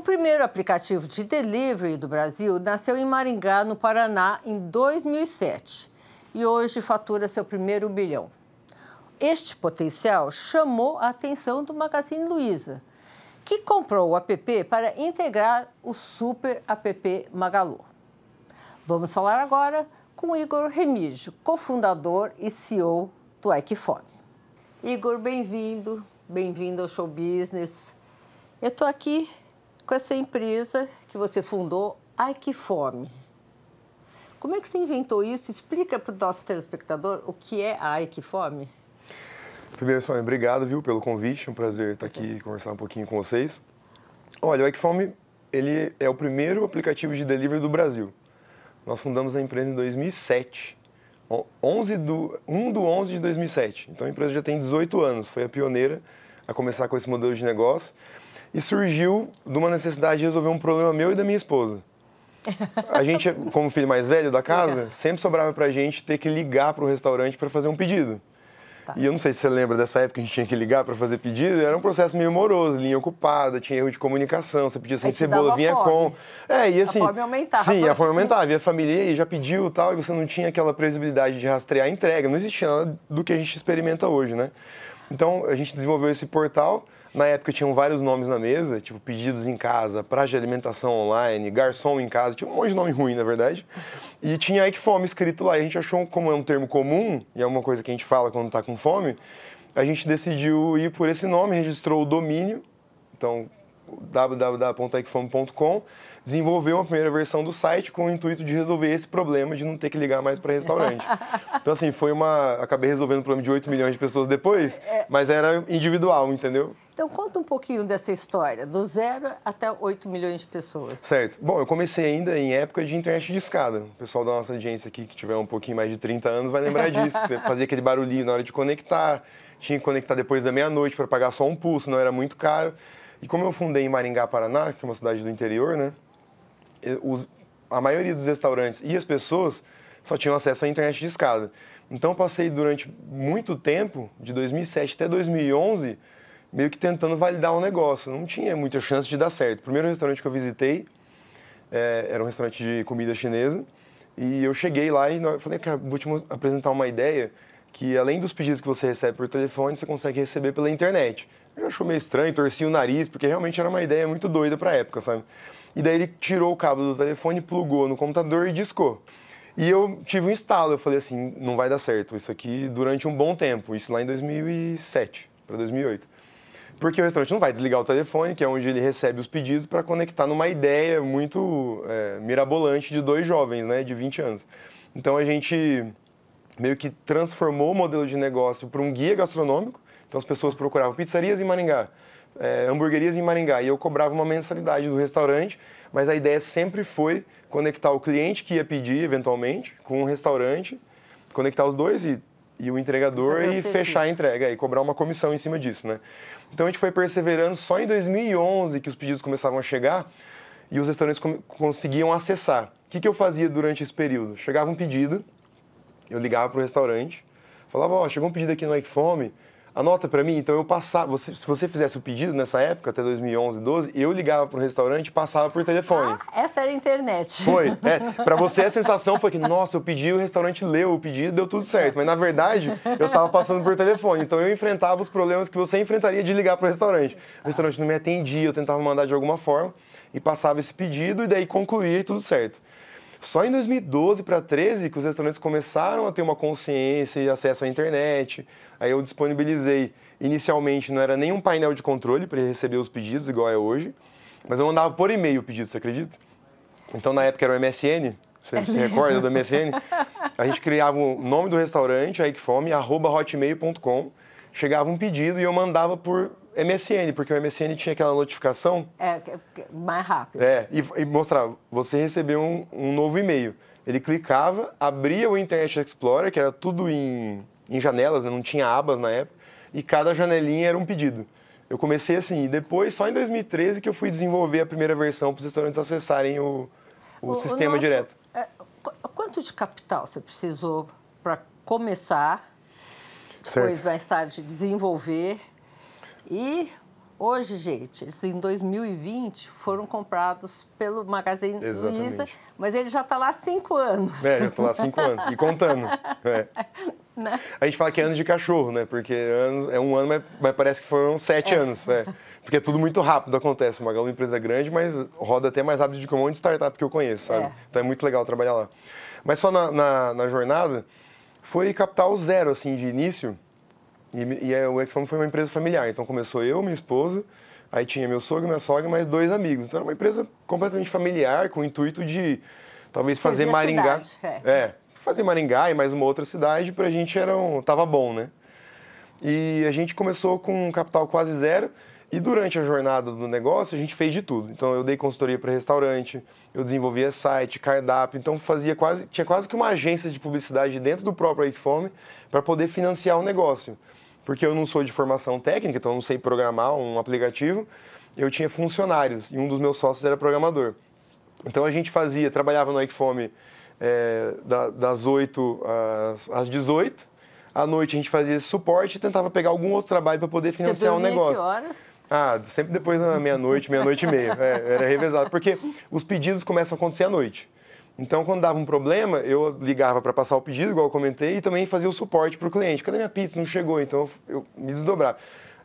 primeiro aplicativo de delivery do Brasil nasceu em Maringá, no Paraná, em 2007 e hoje fatura seu primeiro bilhão. Este potencial chamou a atenção do Magazine Luiza, que comprou o app para integrar o super app Magalu. Vamos falar agora com Igor Remígio, cofundador e CEO do Equifome. Igor, bem-vindo ao Show Business. Eu estou aqui com essa empresa que você fundou, a Equifome. Como é que você inventou isso? Explica para o nosso telespectador o que é a Equifome. Primeiro, Sônia, obrigado, pelo convite. É um prazer estar aqui e conversar um pouquinho com vocês. Olha, o Equifome, ele é o primeiro aplicativo de delivery do Brasil. Nós fundamos a empresa em 2007, 1 de 11 de 2007. Então, a empresa já tem 18 anos, foi a pioneira a começar com esse modelo de negócio e surgiu de uma necessidade de resolver um problema meu e da minha esposa. A gente, como filho mais velho da casa, sempre sobrava pra gente ter que ligar para o restaurante para fazer um pedido. Tá. E eu não sei se você lembra dessa época que a gente tinha que ligar para fazer pedido, era um processo meio moroso, linha ocupada, tinha erro de comunicação, você pedia sem cebola, vinha com... E assim, a fome aumentava. Sim, a fome aumentava, e a família e já pediu e tal, e você não tinha aquela previsibilidade de rastrear a entrega, não existia nada do que a gente experimenta hoje, né? Então, a gente desenvolveu esse portal. Na época tinham vários nomes na mesa, tipo pedidos em casa, praça de alimentação online, garçom em casa, tinha um monte de nome ruim, na verdade. E tinha Equifome escrito lá. E a gente achou, como é um termo comum, e é uma coisa que a gente fala quando está com fome, a gente decidiu ir por esse nome, registrou o domínio, então www.equifome.com, desenvolveu uma primeira versão do site com o intuito de resolver esse problema de não ter que ligar mais para restaurante. Então, assim, acabei resolvendo o problema de 8 milhões de pessoas depois, mas era individual, entendeu? Então, conta um pouquinho dessa história, do 0 até 8 milhões de pessoas. Certo. Bom, eu comecei ainda em época de internet de escada. O pessoal da nossa audiência aqui, que tiver um pouquinho mais de 30 anos, vai lembrar disso, que você fazia aquele barulhinho na hora de conectar, tinha que conectar depois da meia-noite para pagar só um pulso, não era muito caro. E como eu fundei em Maringá, Paraná, que é uma cidade do interior, né? A maioria dos restaurantes e as pessoas só tinham acesso à internet de escada. Então, eu passei durante muito tempo, de 2007 até 2011, meio que tentando validar um negócio. Não tinha muita chance de dar certo. O primeiro restaurante que eu visitei era um restaurante de comida chinesa. E eu cheguei lá e falei, cara, vou te apresentar uma ideia que, além dos pedidos que você recebe por telefone, você consegue receber pela internet. Eu achou meio estranho, torci o nariz, porque realmente era uma ideia muito doida para a época, sabe? E daí ele tirou o cabo do telefone, plugou no computador e discou. E eu tive um estalo, eu falei assim, não vai dar certo isso aqui durante um bom tempo. Isso lá em 2007 para 2008. Porque o restaurante não vai desligar o telefone, que é onde ele recebe os pedidos, para conectar numa ideia muito mirabolante de dois jovens, né, de 20 anos. Então a gente meio que transformou o modelo de negócio para um guia gastronômico. Então as pessoas procuravam pizzarias em Maringá, hamburguerias em Maringá, e eu cobrava uma mensalidade do restaurante, mas a ideia sempre foi conectar o cliente que ia pedir, eventualmente, com o restaurante, conectar os dois e o entregador e fechar a entrega, e cobrar uma comissão em cima disso, né? Então a gente foi perseverando, só em 2011 que os pedidos começavam a chegar e os restaurantes conseguiam acessar. O que eu fazia durante esse período? Chegava um pedido, eu ligava para o restaurante, falava, chegou um pedido aqui no Equifome, anota para mim. Então eu passava, se você fizesse o pedido nessa época, até 2011, 12, eu ligava para o restaurante e passava por telefone. Essa era a internet. Foi. Para você a sensação foi que, nossa, eu pedi, o restaurante leu o pedido, deu tudo certo. Mas na verdade, eu estava passando por telefone. Então eu enfrentava os problemas que você enfrentaria de ligar para o restaurante. O restaurante não me atendia, eu tentava mandar de alguma forma e passava esse pedido e daí concluía e tudo certo. Só em 2012 para 2013 que os restaurantes começaram a ter uma consciência e acesso à internet. Aí eu disponibilizei, inicialmente não era nenhum painel de controle para receber os pedidos, igual é hoje, mas eu mandava por e-mail o pedido, você acredita? Então na época era o MSN, você se recorda do MSN? A gente criava o nome do restaurante, a Equifome, @hotmail.com, chegava um pedido e eu mandava por MSN, porque o MSN tinha aquela notificação... mais rápido. E mostrava, você recebeu um novo e-mail. Ele clicava, abria o Internet Explorer, que era tudo em janelas, né? Não tinha abas na época, e cada janelinha era um pedido. Eu comecei assim, e depois, só em 2013, que eu fui desenvolver a primeira versão para os restaurantes acessarem o sistema direto. Quanto de capital você precisou para começar, depois, mais tarde, desenvolver e Hoje, gente, eles, em 2020 foram comprados pelo Magazine Luiza, mas ele já está lá há 5 anos. Já estou lá há 5 anos e contando. Né? A gente fala que é anos de cachorro, né? Porque é um ano, mas parece que foram 7 anos. Porque é tudo muito rápido, acontece. Magalu é uma empresa grande, mas roda até mais rápido do que um monte de startup que eu conheço, sabe? Então é muito legal trabalhar lá. Mas só na jornada, foi capital zero, assim, de início. E o Equifome foi uma empresa familiar. Então começou eu, minha esposa, aí tinha meu sogro, minha sogra e mais 2 amigos. Então era uma empresa completamente familiar, com o intuito de talvez fazer Maringá. Fazer Maringá e mais uma outra cidade, pra gente tava bom, né? E a gente começou com um capital quase zero. E durante a jornada do negócio, a gente fez de tudo. Então, eu dei consultoria para restaurante, eu desenvolvia site, cardápio. Então, tinha quase que uma agência de publicidade dentro do próprio Equifome para poder financiar o negócio. Porque eu não sou de formação técnica, então eu não sei programar um aplicativo. Eu tinha funcionários e um dos meus sócios era programador. Então, a gente trabalhava no Equifome das 8 às 18. À noite, a gente fazia esse suporte e tentava pegar algum outro trabalho para poder financiar o negócio. Que horas? Sempre depois da meia-noite, meia-noite e meia. Era revezado, porque os pedidos começam a acontecer à noite. Então, quando dava um problema, eu ligava para passar o pedido, igual eu comentei, e também fazia o suporte para o cliente. Cadê minha pizza? Não chegou. Então, eu me desdobrava.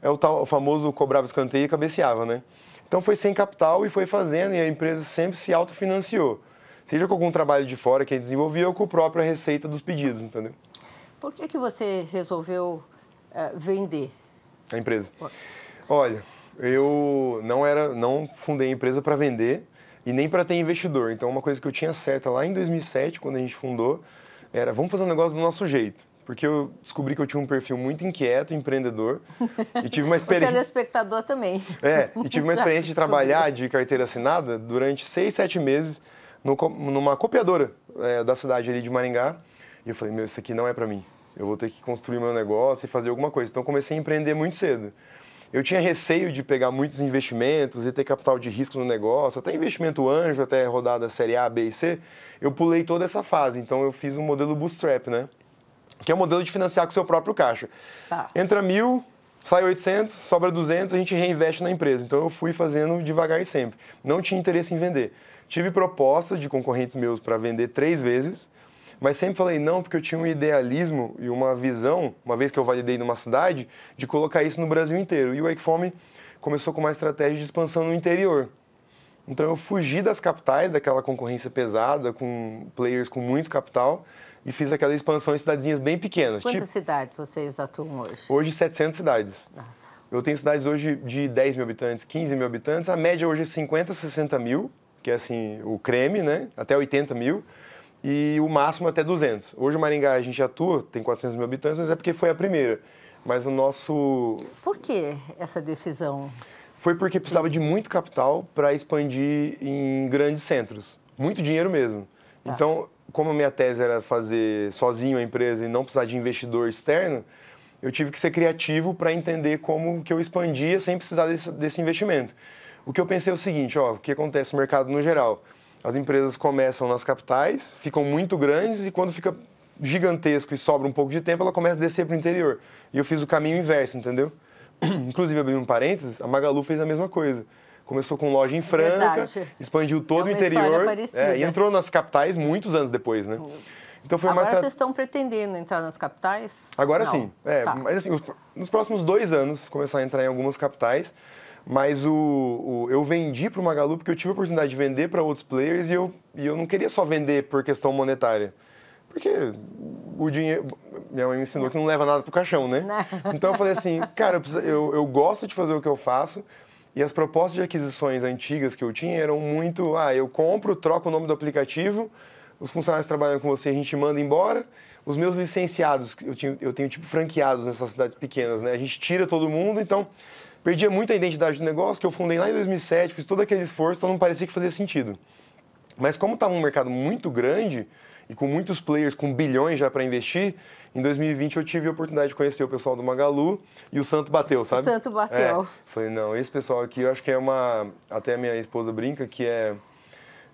O famoso cobrava escanteio e cabeceava, né? Então, foi sem capital e foi fazendo, e a empresa sempre se autofinanciou. Seja com algum trabalho de fora que a gente desenvolvia ou com a própria receita dos pedidos, entendeu? Por que você resolveu vender a empresa? Olha, eu não fundei a empresa para vender e nem para ter investidor. Então, uma coisa que eu tinha certa lá em 2007, quando a gente fundou, era vamos fazer um negócio do nosso jeito. Porque eu descobri que eu tinha um perfil muito inquieto, empreendedor, e tive uma experiência... O telespectador também. E tive uma experiência de trabalhar de carteira assinada durante 6, 7 meses numa copiadora da cidade ali de Maringá. E eu falei, isso aqui não é para mim. Eu vou ter que construir meu negócio e fazer alguma coisa. Então, comecei a empreender muito cedo. Eu tinha receio de pegar muitos investimentos e ter capital de risco no negócio, até investimento anjo, até rodada série A, B e C. Eu pulei toda essa fase. Então, eu fiz um modelo bootstrap, né? Que é o modelo de financiar com o seu próprio caixa. Entra 1.000, sai 800, sobra 200, a gente reinveste na empresa. Então, eu fui fazendo devagar e sempre. Não tinha interesse em vender. Tive propostas de concorrentes meus para vender 3 vezes, mas sempre falei não, porque eu tinha um idealismo e uma visão, uma vez que eu validei numa cidade, de colocar isso no Brasil inteiro. E o Equifome começou com uma estratégia de expansão no interior. Então eu fugi das capitais, daquela concorrência pesada, com players com muito capital, e fiz aquela expansão em cidadezinhas bem pequenas. Quantas cidades vocês atuam hoje? Hoje 700 cidades. Nossa. Eu tenho cidades hoje de 10 mil habitantes, 15 mil habitantes, a média hoje é 50, 60 mil, que é assim, o creme, né? Até 80 mil. E o máximo até 200. Hoje o Maringá a gente atua, tem 400 mil habitantes, mas é porque foi a primeira. Mas o nosso... Por que essa decisão? Foi porque precisava de muito capital para expandir em grandes centros. Muito dinheiro mesmo. Então, como a minha tese era fazer sozinho a empresa e não precisar de investidor externo, eu tive que ser criativo para entender como que eu expandia sem precisar desse investimento. O que eu pensei é o seguinte, o que acontece no mercado no geral? As empresas começam nas capitais, ficam muito grandes e quando fica gigantesco e sobra um pouco de tempo, ela começa a descer para o interior. E eu fiz o caminho inverso, entendeu? Inclusive, abrindo um parênteses, a Magalu fez a mesma coisa. Começou com loja em Franca, expandiu todo o interior e entrou nas capitais muitos anos depois, né? Então foi Agora vocês estão pretendendo entrar nas capitais? Agora sim. Mas assim, nos próximos 2 anos, começar a entrar em algumas capitais. Mas eu vendi para o Magalu porque eu tive a oportunidade de vender para outros players e eu não queria só vender por questão monetária. Porque o dinheiro... Minha mãe me ensinou que não leva nada para o caixão, né? Não. Então eu falei assim, cara, eu gosto de fazer o que eu faço e as propostas de aquisições antigas que eu tinha eram muito... eu compro, troco o nome do aplicativo, os funcionários trabalham com você, a gente manda embora. Os meus licenciados, eu tenho tipo franqueados nessas cidades pequenas, né? A gente tira todo mundo, então... Perdia muito a identidade do negócio, que eu fundei lá em 2007, fiz todo aquele esforço, então não parecia que fazia sentido. Mas como estava um mercado muito grande e com muitos players com bilhões já para investir, em 2020 eu tive a oportunidade de conhecer o pessoal do Magalu e o santo bateu, sabe? O santo bateu. Falei, não, esse pessoal aqui eu acho que é uma... Até a minha esposa brinca que é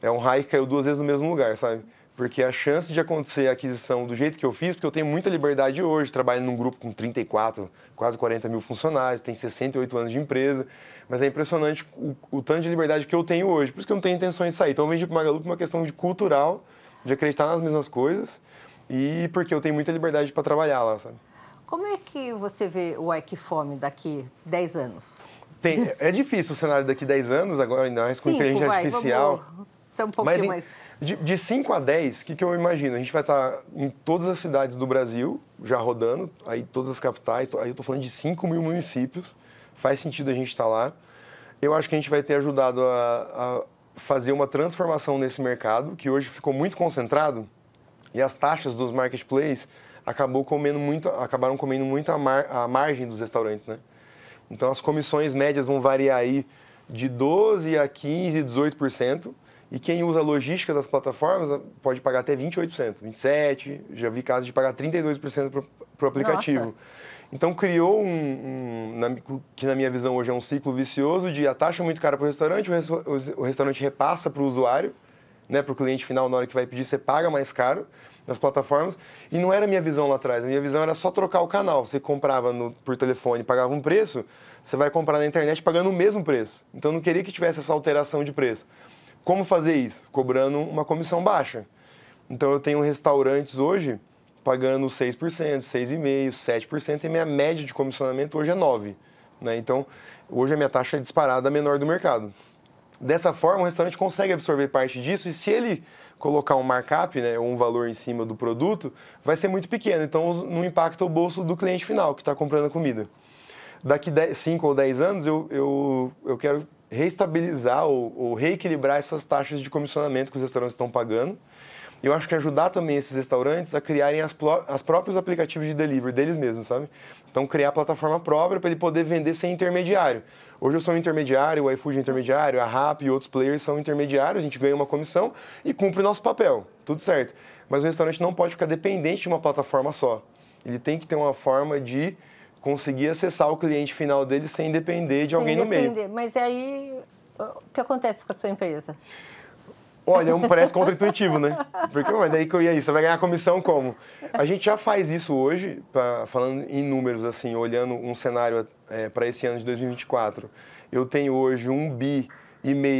um raio que caiu 2 vezes no mesmo lugar, sabe? porque a chance de acontecer a aquisição do jeito que eu fiz, porque eu tenho muita liberdade hoje, trabalho num grupo com 34, quase 40 mil funcionários, tem 68 anos de empresa, mas é impressionante o tanto de liberdade que eu tenho hoje, por isso que eu não tenho intenções de sair. Então eu vendi para o Magalu por uma questão de cultural, de acreditar nas mesmas coisas e porque eu tenho muita liberdade para trabalhar lá, sabe? Como é que você vê o Equifome daqui 10 anos? É difícil o cenário daqui 10 anos, agora ainda mais com inteligência artificial. Vamos ser um pouquinho mais... De 5 a 10, o que eu imagino? A gente vai estar em todas as cidades do Brasil, já rodando, aí todas as capitais, aí eu estou falando de 5 mil municípios, faz sentido a gente estar lá. Eu acho que a gente vai ter ajudado a fazer uma transformação nesse mercado, que hoje ficou muito concentrado, e as taxas dos marketplaces acabaram comendo muito a margem dos restaurantes, né? Então as comissões médias vão variar aí de 12% a 15%, 18%. E quem usa a logística das plataformas pode pagar até 28%, 27%, já vi casos de pagar 32% para o aplicativo. Nossa. Então criou que na minha visão hoje é um ciclo vicioso de a taxa é muito cara para o restaurante, o restaurante repassa para o usuário, né, para o cliente final, na hora que vai pedir, você paga mais caro nas plataformas. E não era a minha visão lá atrás, a minha visão era só trocar o canal. Você comprava por telefone e pagava um preço, você vai comprar na internet pagando o mesmo preço. Então eu não queria que tivesse essa alteração de preço. Como fazer isso? Cobrando uma comissão baixa. Então, eu tenho restaurantes hoje pagando 6%, 6,5%, 7% e minha média de comissionamento hoje é 9%. Né? Então, hoje a minha taxa é disparada menor do mercado. Dessa forma, o restaurante consegue absorver parte disso e se ele colocar um markup, né, ou um valor em cima do produto, vai ser muito pequeno. Então, não impacta o bolso do cliente final que está comprando a comida. Daqui 5 ou 10 anos, eu quero reestabilizar ou reequilibrar essas taxas de comissionamento que os restaurantes estão pagando. Eu acho que ajudar também esses restaurantes a criarem as próprios aplicativos de delivery deles mesmos, sabe? Então, criar a plataforma própria para ele poder vender sem intermediário. Hoje eu sou um intermediário, o iFood é intermediário, a Rappi e outros players são intermediários, a gente ganha uma comissão e cumpre o nosso papel, tudo certo. Mas o restaurante não pode ficar dependente de uma plataforma só. Ele tem que ter uma forma de conseguir acessar o cliente final dele sem depender de alguém no meio. Mas aí, o que acontece com a sua empresa? Olha, parece contra-intuitivo, né? Porque, mas daí que eu ia aí, você vai ganhar comissão como? A gente já faz isso hoje, falando em números, assim, olhando um cenário para esse ano de 2024. Eu tenho hoje 1,5 bi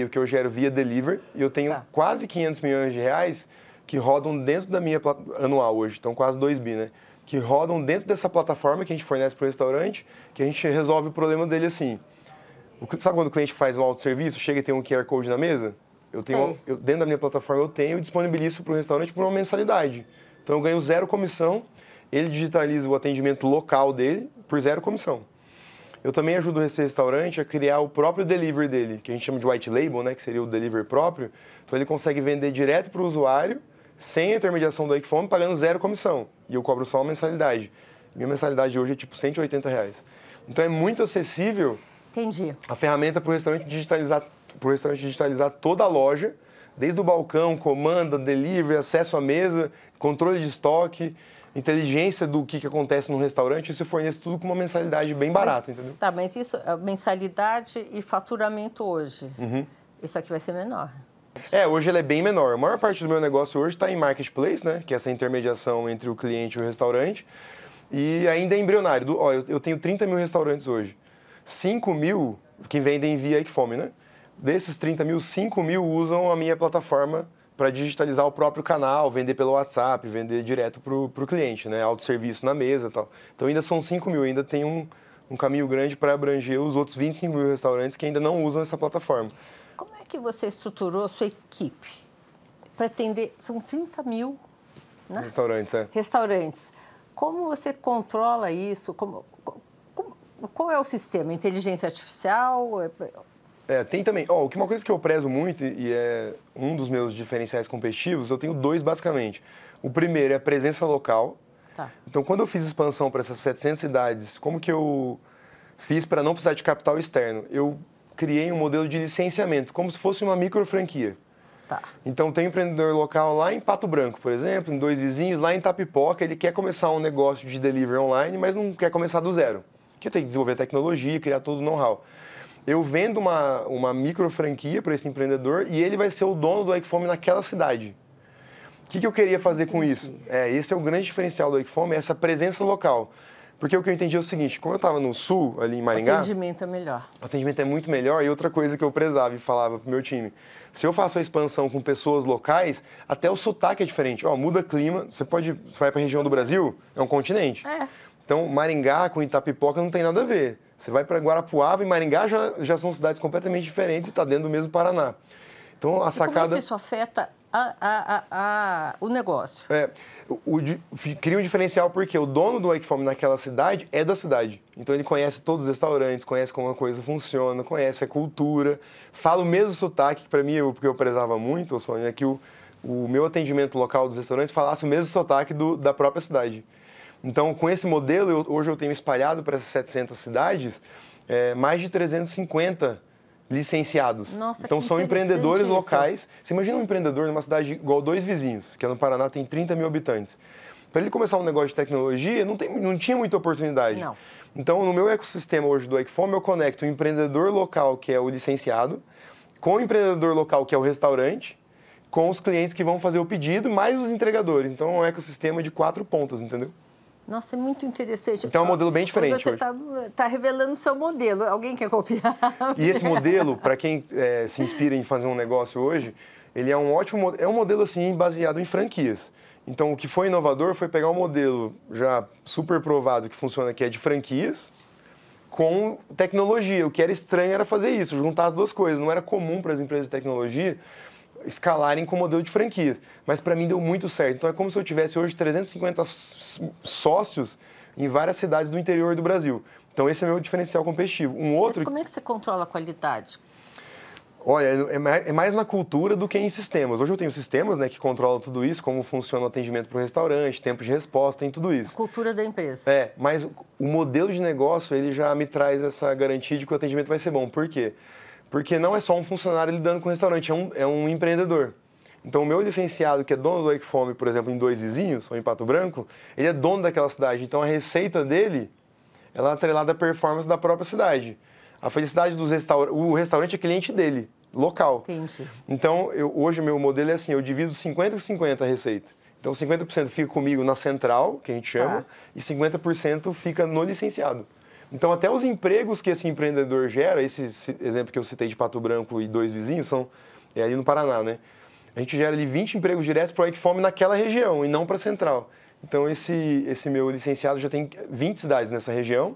que eu gero via delivery e eu tenho quase 500 milhões de reais que rodam dentro da minha anual hoje, então quase 2 bi, né? Que rodam dentro dessa plataforma que a gente fornece para o restaurante, que a gente resolve o problema dele assim. Sabe quando o cliente faz um autosserviço, chega e tem um QR Code na mesa? Dentro da minha plataforma eu disponibilizo para o restaurante por uma mensalidade. Então eu ganho 0 comissão, ele digitaliza o atendimento local dele por 0 comissão. Eu também ajudo esse restaurante a criar o próprio delivery dele, que a gente chama de white label, né, que seria o delivery próprio. Então ele consegue vender direto para o usuário, sem a intermediação do Equifome, pagando 0 comissão. E eu cobro só uma mensalidade. Minha mensalidade hoje é tipo R$180. Então é muito acessível. Entendi. A ferramenta para o restaurante digitalizar toda a loja, desde o balcão, comanda, delivery, acesso à mesa, controle de estoque, inteligência do que acontece no restaurante, isso fornece tudo com uma mensalidade bem barata, entendeu? Tá, mas isso, mensalidade e faturamento hoje, isso aqui vai ser menor. Hoje ele é bem menor. A maior parte do meu negócio hoje está em marketplace, né? Que é essa intermediação entre o cliente e o restaurante. E ainda é embrionário. Eu tenho 30 mil restaurantes hoje. 5 mil que vendem via Equifome, né? Desses 30 mil, 5 mil usam a minha plataforma para digitalizar o próprio canal, vender pelo WhatsApp, vender direto para o cliente, né? Autosserviço na mesa e tal. Então ainda são 5 mil, ainda tem um caminho grande para abranger os outros 25 mil restaurantes que ainda não usam essa plataforma. Como é que você estruturou a sua equipe para atender? São 30 mil, né? Restaurantes, Restaurantes. Como você controla isso? Qual é o sistema? Inteligência artificial? Tem também. Uma coisa que eu prezo muito e é um dos meus diferenciais competitivos, eu tenho 2 basicamente. O primeiro é a presença local. Tá. Então, quando eu fiz expansão para essas 700 cidades, como que eu fiz para não precisar de capital externo? Eu criei um modelo de licenciamento, como se fosse uma micro franquia. Tá. Então, tem um empreendedor local lá em Pato Branco, por exemplo, em 2 vizinhos, lá em Itapipoca, ele quer começar um negócio de delivery online, mas não quer começar do zero. Quer ter que desenvolver tecnologia, criar todo o know-how. Eu vendo uma micro franquia para esse empreendedor e ele vai ser o dono do Equifome naquela cidade. que eu queria fazer com isso? Esse é o grande diferencial do Wakefome, essa presença local. Porque o que eu entendi é o seguinte, como eu estava no sul, ali em Maringá... O atendimento é melhor. O atendimento é muito melhor e outra coisa que eu prezava e falava pro meu time, se eu faço a expansão com pessoas locais, até o sotaque é diferente. Muda clima, você vai para a região do Brasil, é um continente. Então, Maringá com Itapipoca não tem nada a ver. Você vai para Guarapuava e Maringá já são cidades completamente diferentes e está dentro do mesmo Paraná. Então, a sacada... Como isso afeta o negócio? Cria um diferencial porque o dono do Wakefome naquela cidade é da cidade. Então ele conhece todos os restaurantes, conhece como a coisa funciona, conhece a cultura, fala o mesmo sotaque, que para mim, porque eu prezava muito, Sônia, é que o meu atendimento local dos restaurantes falasse o mesmo sotaque da própria cidade. Então, com esse modelo, hoje eu tenho espalhado para essas 700 cidades mais de 350 licenciados. Nossa, então, são empreendedores locais. Você imagina um empreendedor numa cidade igual Dois Vizinhos, que é no Paraná, tem 30 mil habitantes. Para ele começar um negócio de tecnologia, não tinha muita oportunidade. Não. Então, no meu ecossistema hoje do Wakefome, eu conecto o empreendedor local, que é o licenciado, com o empreendedor local, que é o restaurante, com os clientes que vão fazer o pedido, mais os entregadores. Então, é um ecossistema de 4 pontas, entendeu? Nossa, é muito interessante. Então é um modelo bem diferente você hoje. Você está revelando o seu modelo. Alguém quer copiar? E esse modelo, para quem se inspira em fazer um negócio hoje, ele é um ótimo modelo. É um modelo assim baseado em franquias. Então o que foi inovador foi pegar um modelo já super provado que funciona, que é de franquias, com tecnologia. O que era estranho era fazer isso, juntar as duas coisas. Não era comum para as empresas de tecnologia escalarem com o modelo de franquias. Mas para mim deu muito certo. Então é como se eu tivesse hoje 350 sócios em várias cidades do interior do Brasil. Então esse é meu diferencial competitivo. Mas como é que você controla a qualidade? Olha, é mais na cultura do que em sistemas. Hoje eu tenho sistemas, né, que controlam tudo isso, como funciona o atendimento para o restaurante, tempo de resposta, tem tudo isso. A cultura da empresa. Mas o modelo de negócio, ele já me traz essa garantia de que o atendimento vai ser bom. Por quê? Porque não é só um funcionário lidando com o restaurante, é um empreendedor. Então, o meu licenciado, que é dono do Wakefome, por exemplo, em Dois Vizinhos, ou em Pato Branco, ele é dono daquela cidade. Então, a receita dele, ela é atrelada à performance da própria cidade. A felicidade dos restaurantes... O restaurante é cliente dele, local. Entendi. Então, hoje o meu modelo é assim, eu divido 50-50 a receita. Então, 50% fica comigo na central, que a gente chama, e 50% fica no licenciado. Então, até os empregos que esse empreendedor gera, esse exemplo que eu citei de Pato Branco e Dois Vizinhos, é ali no Paraná, né? A gente gera ali 20 empregos diretos para o Wakefome naquela região e não para a central. Então, esse meu licenciado já tem 20 cidades nessa região,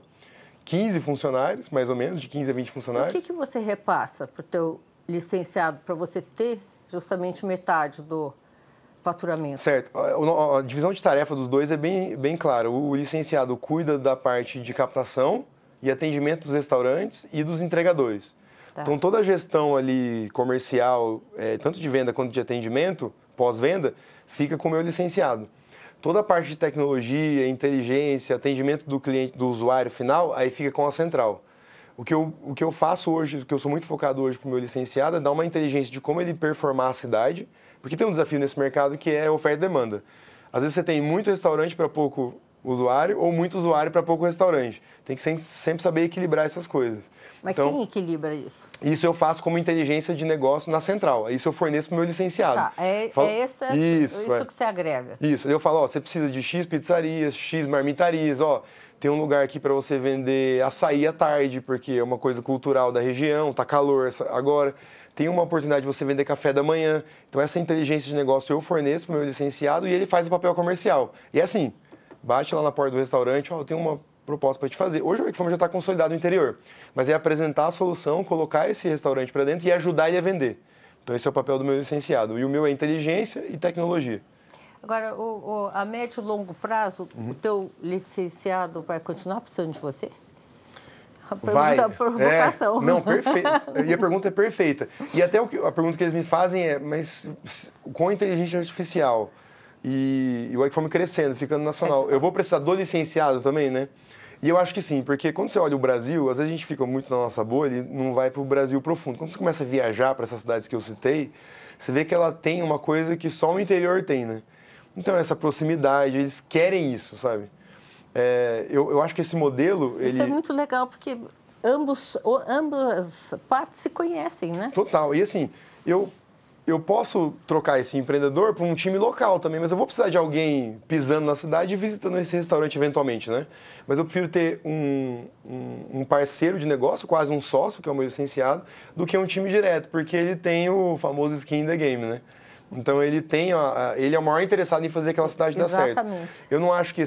15 funcionários, mais ou menos, de 15 a 20 funcionários. O que você repassa para o teu licenciado para você ter justamente metade do faturamento? Certo. A divisão de tarefa dos dois é bem clara. O licenciado cuida da parte de captação e atendimento dos restaurantes e dos entregadores. Tá. Então, toda a gestão ali comercial, tanto de venda quanto de atendimento, pós-venda, fica com o meu licenciado. Toda a parte de tecnologia, inteligência, atendimento do cliente, do usuário final, aí fica com a central. O que eu faço hoje, o que eu sou muito focado hoje para o meu licenciado, é dar uma inteligência de como ele performar a cidade, porque tem um desafio nesse mercado que é oferta e demanda. Às vezes você tem muito restaurante para pouco usuário ou muito usuário para pouco restaurante. Tem que sempre saber equilibrar essas coisas. Mas então, quem equilibra isso? Isso eu faço como inteligência de negócio na central. Isso eu forneço para o meu licenciado. Tá, isso que você agrega. Isso. Eu falo, você precisa de X pizzarias, X marmitarias, tem um lugar aqui para você vender açaí à tarde, porque é uma coisa cultural da região, tá calor agora. Tem uma oportunidade de você vender café da manhã. Então, essa inteligência de negócio eu forneço para o meu licenciado e ele faz o papel comercial. E é assim, bate lá na porta do restaurante, eu tenho uma proposta para te fazer. Hoje o Wakefome já está consolidado no interior, mas é apresentar a solução, colocar esse restaurante para dentro e ajudar ele a vender. Então, esse é o papel do meu licenciado. E o meu é inteligência e tecnologia. Agora, a médio e longo prazo, o teu licenciado vai continuar precisando de você? Vai. Provocação. Não, perfeito. E a pergunta é perfeita. E até a pergunta que eles me fazem é, mas com a inteligência artificial e o Wakefome crescendo, ficando nacional, eu vou precisar do licenciado também, né? E eu acho que sim, porque quando você olha o Brasil, às vezes a gente fica muito na nossa bolha e não vai para o Brasil profundo. Quando você começa a viajar para essas cidades que eu citei, você vê que ela tem uma coisa que só o interior tem, né? Então, essa proximidade, eles querem isso, sabe? Eu acho que esse modelo... Isso é muito legal, porque ambas partes se conhecem, né? Total. E assim, eu posso trocar esse empreendedor para um time local também, mas eu vou precisar de alguém pisando na cidade e visitando esse restaurante eventualmente, né? Mas eu prefiro ter um parceiro de negócio, quase um sócio, que é o meu licenciado, do que um time direto, porque ele tem o famoso skin in the game, né? Então ele é o maior interessado em fazer aquela cidade dar certo. Exatamente. Eu não acho que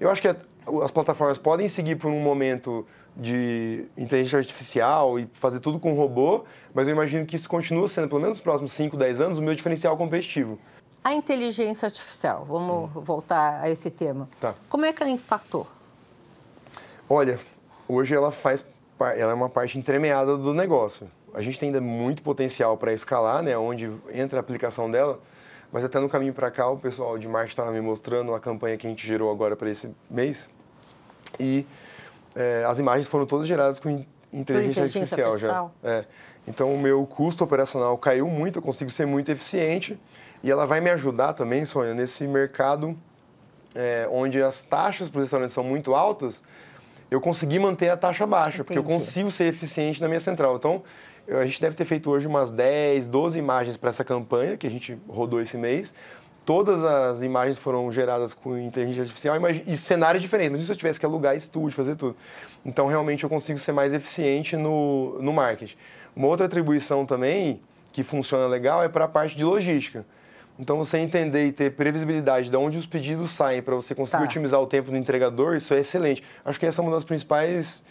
eu acho que as plataformas podem seguir por um momento de inteligência artificial e fazer tudo com robô, mas eu imagino que isso continua sendo, pelo menos nos próximos 5, 10 anos, o meu diferencial competitivo. A inteligência artificial, vamos voltar a esse tema. Tá. Como é que ela impactou? Olha, hoje ela é uma parte entremeada do negócio. A gente tem ainda muito potencial para escalar, né, onde entra a aplicação dela, mas até no caminho para cá o pessoal de marketing estava me mostrando a campanha que a gente gerou agora para esse mês e as imagens foram todas geradas com inteligência artificial já. Então o meu custo operacional caiu muito, eu consigo ser muito eficiente e ela vai me ajudar também, Sônia, nesse mercado onde as taxas para os restaurantes são muito altas, eu consegui manter a taxa baixa, porque eu consigo ser eficiente na minha central. Então, a gente deve ter feito hoje umas 10, 12 imagens para essa campanha que a gente rodou esse mês. Todas as imagens foram geradas com inteligência artificial e cenários diferentes. Mas se eu tivesse que alugar estúdio, fazer tudo. Então, realmente, eu consigo ser mais eficiente no marketing. Uma outra atribuição também, que funciona legal, é para a parte de logística. Então, você entender e ter previsibilidade de onde os pedidos saem para você conseguir otimizar o tempo do entregador, isso é excelente. Acho que essa é uma das principais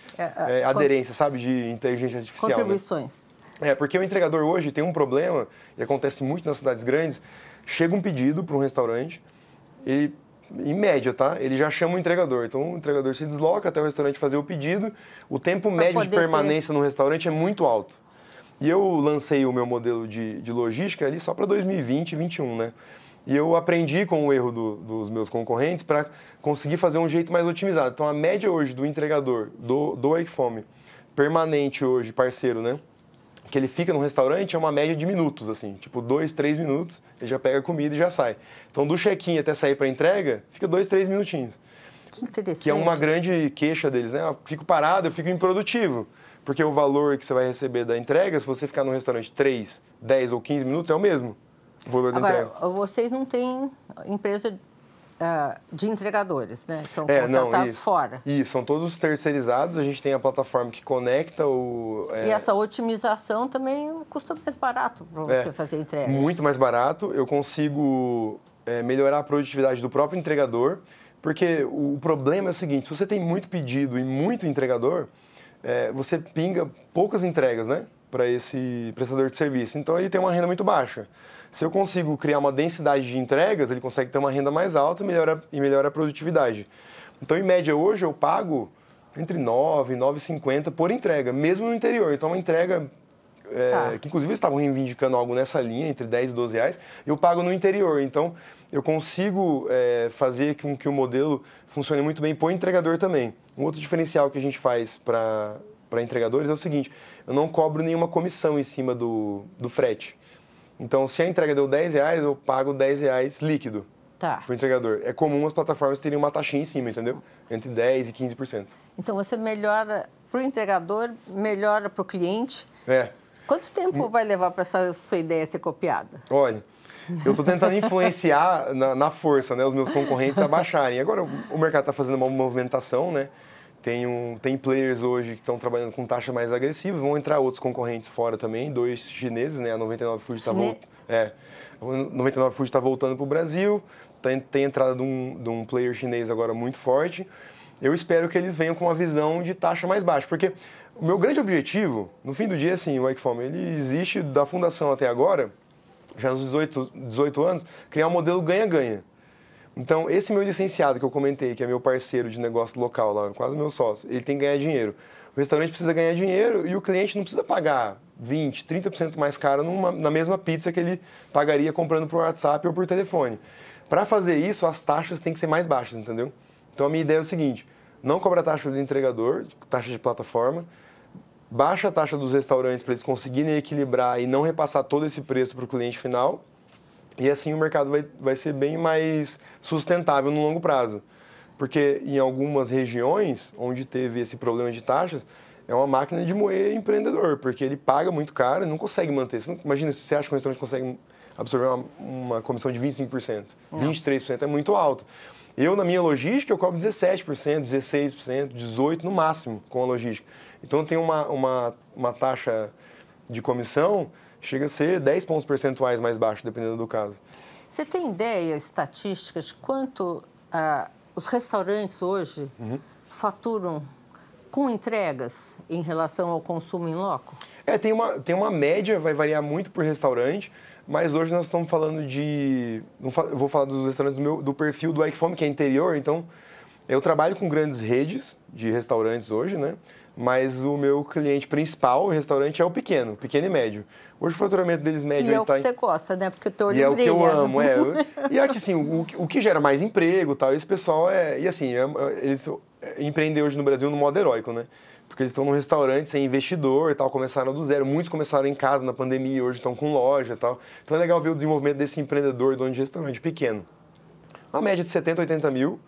aderências, sabe, de inteligência artificial. Contribuições. Né? Porque o entregador hoje tem um problema, e acontece muito nas cidades grandes, chega um pedido para um restaurante, ele, em média, tá? Ele já chama o entregador. Então, o entregador se desloca até o restaurante fazer o pedido, o tempo médio de permanência no restaurante é muito alto. E eu lancei o meu modelo de logística ali só para 2020 e 2021, né? E eu aprendi com o erro dos meus concorrentes para conseguir fazer um jeito mais otimizado. Então, a média hoje do entregador, do Wakefome, permanente hoje, parceiro, né? Que ele fica no restaurante é uma média de minutos, assim. Tipo, 2, 3 minutos, ele já pega a comida e já sai. Então, do check-in até sair para entrega, fica 2, 3 minutinhos. Que interessante. Que é uma grande queixa deles, né? Eu fico parado, eu fico improdutivo. Porque o valor que você vai receber da entrega, se você ficar no restaurante 3, 10 ou 15 minutos, é o mesmo o valor da entrega. Agora, vocês não têm empresa de entregadores, né? São contratados fora. Isso, são todos terceirizados. A gente tem a plataforma que conecta E essa otimização também custa mais barato para você fazer a entrega. Muito mais barato. Eu consigo melhorar a produtividade do próprio entregador, porque o problema é o seguinte, se você tem muito pedido e muito entregador, você pinga poucas entregas, né, para esse prestador de serviço. Então, ele tem uma renda muito baixa. Se eu consigo criar uma densidade de entregas, ele consegue ter uma renda mais alta e melhora a produtividade. Então, em média, hoje eu pago entre 9 e 9,50 por entrega, mesmo no interior. Então, uma entrega que, inclusive, eles estavam reivindicando algo nessa linha, entre 10 e 12 reais, eu pago no interior. Então, eu consigo fazer com que o modelo funcione muito bem por entregador também. Um outro diferencial que a gente faz para entregadores é o seguinte, eu não cobro nenhuma comissão em cima do frete. Então, se a entrega deu 10 reais, eu pago 10 reais líquido para o entregador. É comum as plataformas terem uma taxinha em cima, entendeu? Entre 10% e 15%. Então, você melhora para o entregador, melhora para o cliente. Quanto tempo vai levar para essa sua ideia ser copiada? Olha, eu estou tentando influenciar na força, né, os meus concorrentes a baixarem. Agora, o mercado está fazendo uma movimentação, né? Tem players hoje que estão trabalhando com taxas mais agressivas, vão entrar outros concorrentes fora também, 2 chineses, né? A 99 Food está voltando para o Brasil, tem entrada de um player chinês agora muito forte. Eu espero que eles venham com uma visão de taxa mais baixa, porque o meu grande objetivo, no fim do dia, assim, o Wakefome, ele existe da fundação até agora, já nos 18 anos, criar um modelo ganha-ganha. Então, esse meu licenciado que eu comentei, que é meu parceiro de negócio local lá, quase meu sócio, ele tem que ganhar dinheiro. O restaurante precisa ganhar dinheiro e o cliente não precisa pagar 20%, 30% mais caro na mesma pizza que ele pagaria comprando por WhatsApp ou por telefone. Para fazer isso, as taxas têm que ser mais baixas, entendeu? Então, a minha ideia é o seguinte, não cobra taxa do entregador, taxa de plataforma, baixa a taxa dos restaurantes para eles conseguirem equilibrar e não repassar todo esse preço para o cliente final. E assim o mercado vai ser bem mais sustentável no longo prazo. Porque em algumas regiões onde teve esse problema de taxas, é uma máquina de moer empreendedor, porque ele paga muito caro e não consegue manter. Você não, imagina se você acha que um restaurante consegue absorver uma comissão de 25%. Não. 23% é muito alto. Eu, na minha logística, eu cobro 17%, 16%, 18% no máximo com a logística. Então, eu tenho uma taxa de comissão, chega a ser 10 pontos percentuais mais baixo, dependendo do caso. Você tem ideia, estatísticas, de quanto os restaurantes hoje faturam com entregas em relação ao consumo em loco? Tem uma média, vai variar muito por restaurante, mas hoje nós estamos falando de... Eu vou falar dos restaurantes do perfil do iFome, que é interior, então eu trabalho com grandes redes de restaurantes hoje, né? Mas o meu cliente principal, o restaurante, é o pequeno e médio. Hoje o faturamento deles médio... E é o que você gosta, né? Porque o teu olho brilha. E é o que eu amo, E aqui, assim, o que gera mais emprego e tal, esse pessoal E assim, eles empreendem hoje no Brasil no modo heróico, né? Porque eles estão num restaurante sem investidor e tal, começaram do zero. Muitos começaram em casa na pandemia, hoje estão com loja e tal. Então é legal ver o desenvolvimento desse empreendedor, dono de restaurante pequeno. Uma média de 70, 80 mil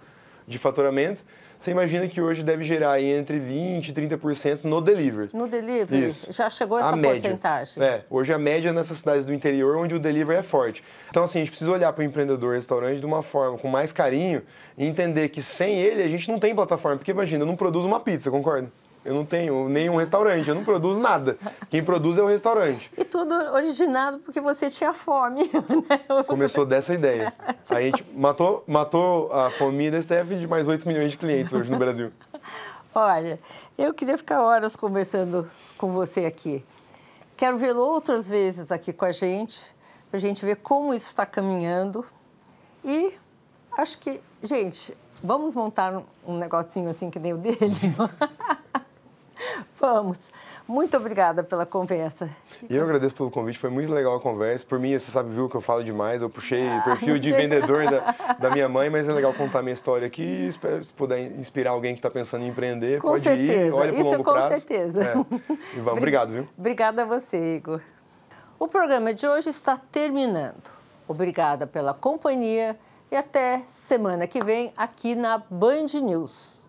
de faturamento. Você imagina que hoje deve gerar aí entre 20% e 30% no delivery. No delivery? Isso. Já chegou essa porcentagem? Hoje a média nessas cidades do interior, onde o delivery é forte. Então, assim, a gente precisa olhar para o empreendedor restaurante de uma forma, com mais carinho, e entender que sem ele a gente não tem plataforma. Porque imagina, eu não produzo uma pizza, concorda? Eu não tenho nenhum restaurante, eu não produzo nada. Quem produz é o restaurante. E tudo originado porque você tinha fome, né? Começou dessa ideia. Aí a gente matou a fome da STF de mais 8 milhões de clientes hoje no Brasil. Olha, eu queria ficar horas conversando com você aqui. Quero vê-lo outras vezes aqui com a gente, para a gente ver como isso está caminhando. E acho que, gente, vamos montar um negocinho assim que nem o dele? Vamos. Muito obrigada pela conversa. E eu agradeço pelo convite, foi muito legal a conversa. Por mim, você sabe, viu que eu falo demais, eu puxei perfil de vendedor da minha mãe, mas é legal contar minha história aqui e espero se puder inspirar alguém que está pensando em empreender, com pode certeza. Ir, olha para o longo prazo. Com certeza. E vamos, obrigado, viu? Obrigada a você, Igor. O programa de hoje está terminando. Obrigada pela companhia e até semana que vem aqui na Band News.